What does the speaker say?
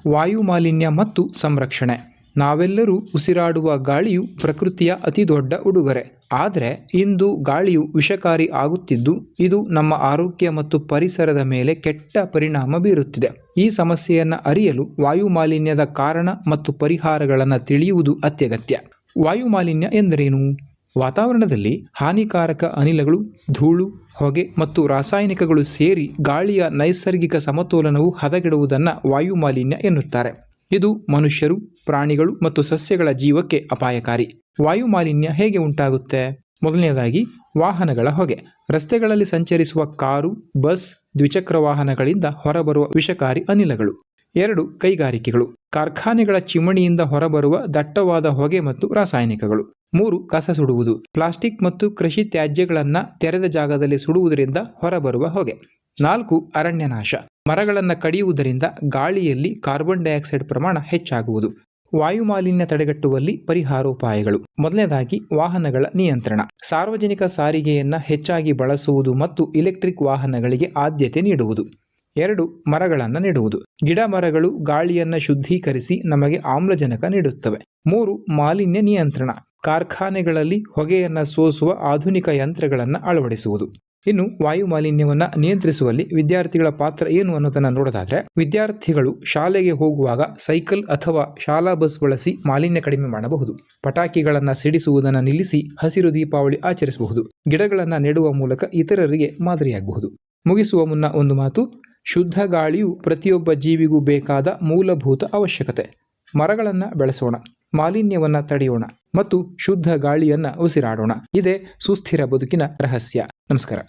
ವಾಯು ಮಾಲಿನ್ಯ ಮತ್ತು ಸಂರಕ್ಷಣೆ. ನಾವೆಲ್ಲರೂ ಉಸಿರಾಡುವ ಗಾಳಿಯು ಪ್ರಕೃತಿಯ ಅತಿ ದೊಡ್ಡ ಉಡುಗೊರೆ. ಆದರೆ ಇಂದು ಗಾಳಿಯು ವಿಷಕಾರಿ ಆಗುತ್ತಿದ್ದು ಇದು ನಮ್ಮ ಆರೋಗ್ಯ ಮತ್ತು ಪರಿಸರದ ಮೇಲೆ ಕೆಟ್ಟ ಪರಿಣಾಮ ಬೀರುತ್ತಿದೆ. ಈ ಸಮಸ್ಯೆಯನ್ನು ಅರಿಯಲು ವಾಯು ಮಾಲಿನ್ಯದ ಕಾರಣ ಮತ್ತು ಪರಿಹಾರಗಳನ್ನು ತಿಳಿಯುವುದು ಅತ್ಯಗತ್ಯ. ವಾಯು ಮಾಲಿನ್ಯ ಎಂದರೇನು? ವಾತಾವರಣದಲ್ಲಿ ಹಾನಿಕಾರಕ ಅನಿಲಗಳು, ಧೂಳು, ಹೊಗೆ ಮತ್ತು ರಾಸಾಯನಿಕಗಳು ಸೇರಿ ಗಾಳಿಯ ನೈಸರ್ಗಿಕ ಸಮತೋಲನವು ಹದಗೆಡುವುದನ್ನು ವಾಯು ಮಾಲಿನ್ಯ ಎನ್ನುತ್ತಾರೆ. ಇದು ಮನುಷ್ಯರು, ಪ್ರಾಣಿಗಳು ಮತ್ತು ಸಸ್ಯಗಳ ಜೀವಕ್ಕೆ ಅಪಾಯಕಾರಿ. ವಾಯು ಮಾಲಿನ್ಯ ಹೇಗೆ ಉಂಟಾಗುತ್ತೆ? ಮೊದಲನೆಯದಾಗಿ ವಾಹನಗಳ ಹೊಗೆ. ರಸ್ತೆಗಳಲ್ಲಿ ಸಂಚರಿಸುವ ಕಾರು, ಬಸ್, ದ್ವಿಚಕ್ರ ವಾಹನಗಳಿಂದ ಹೊರಬರುವ ವಿಷಕಾರಿ ಅನಿಲಗಳು. 2. ಕೈಗಾರಿಕೆಗಳು. ಕಾರ್ಖಾನೆಗಳ ಚಿಮಣಿಯಿಂದ ಹೊರಬರುವ ದಟ್ಟವಾದ ಹೊಗೆ ಮತ್ತು ರಾಸಾಯನಿಕಗಳು. 3. ಕಸ ಸುಡುವುದು. ಪ್ಲಾಸ್ಟಿಕ್ ಮತ್ತು ಕೃಷಿ ತ್ಯಾಜ್ಯಗಳನ್ನು ತೆರೆದ ಜಾಗದಲ್ಲಿ ಸುಡುವುದರಿಂದ ಹೊರಬರುವ ಹೊಗೆ. 4. ಅರಣ್ಯನಾಶ. ಮರಗಳನ್ನು ಕಡಿಯುವುದರಿಂದ ಗಾಳಿಯಲ್ಲಿ ಕಾರ್ಬನ್ ಡೈಆಕ್ಸೈಡ್ ಪ್ರಮಾಣ ಹೆಚ್ಚಾಗುವುದು. ವಾಯು ಮಾಲಿನ್ಯ ತಡೆಗಟ್ಟುವಲ್ಲಿ ಪರಿಹಾರೋಪಾಯಗಳು. ಮೊದಲನೇದಾಗಿ ವಾಹನಗಳ ನಿಯಂತ್ರಣ. ಸಾರ್ವಜನಿಕ ಸಾರಿಗೆಯನ್ನು ಹೆಚ್ಚಾಗಿ ಬಳಸುವುದು ಮತ್ತು ಇಲೆಕ್ಟ್ರಿಕ್ ವಾಹನಗಳಿಗೆ ಆದ್ಯತೆ ನೀಡುವುದು. 2. ಮರಗಳನ್ನು ನೆಡುವುದು. ಗಿಡ ಮರಗಳು ಗಾಳಿಯನ್ನು ಶುದ್ಧೀಕರಿಸಿ ನಮಗೆ ಆಮ್ಲಜನಕ ನೀಡುತ್ತವೆ. 3. ಮಾಲಿನ್ಯ ನಿಯಂತ್ರಣ. ಕಾರ್ಖಾನೆಗಳಲ್ಲಿ ಹೊಗೆಯನ್ನು ಸೋಸುವ ಆಧುನಿಕ ಯಂತ್ರಗಳನ್ನು ಅಳವಡಿಸುವುದು. ಇನ್ನು ವಾಯು ಮಾಲಿನ್ಯವನ್ನು ನಿಯಂತ್ರಿಸುವಲ್ಲಿ ವಿದ್ಯಾರ್ಥಿಗಳ ಪಾತ್ರ ಏನು ಅನ್ನೋದನ್ನು ನೋಡೋದಾದ್ರೆ, ವಿದ್ಯಾರ್ಥಿಗಳು ಶಾಲೆಗೆ ಹೋಗುವಾಗ ಸೈಕಲ್ ಅಥವಾ ಶಾಲಾ ಬಸ್ ಬಳಸಿ ಮಾಲಿನ್ಯ ಕಡಿಮೆ ಮಾಡಬಹುದು. ಪಟಾಕಿಗಳನ್ನು ಸಿಡಿಸುವುದನ್ನು ನಿಲ್ಲಿಸಿ ಹಸಿರು ದೀಪಾವಳಿ ಆಚರಿಸಬಹುದು. ಗಿಡಗಳನ್ನು ನೆಡುವ ಮೂಲಕ ಇತರರಿಗೆ ಮಾದರಿಯಾಗಬಹುದು. ಮುಗಿಸುವ ಮುನ್ನ ಒಂದು ಮಾತು: ಶುದ್ಧ ಗಾಳಿಯು ಪ್ರತಿಯೊಬ್ಬ ಜೀವಿಗೂ ಬೇಕಾದ ಮೂಲಭೂತ ಅವಶ್ಯಕತೆ. ಮರಗಳನ್ನು ಬೆಳೆಸೋಣ, ಮಾಲಿನ್ಯವನ್ನು ತಡೆಯೋಣ ಮತ್ತು ಶುದ್ಧ ಗಾಳಿಯನ್ನು ಉಸಿರಾಡೋಣ. ಇದೇ ಸುಸ್ಥಿರ ಬದುಕಿನ ರಹಸ್ಯ. ನಮಸ್ಕಾರ.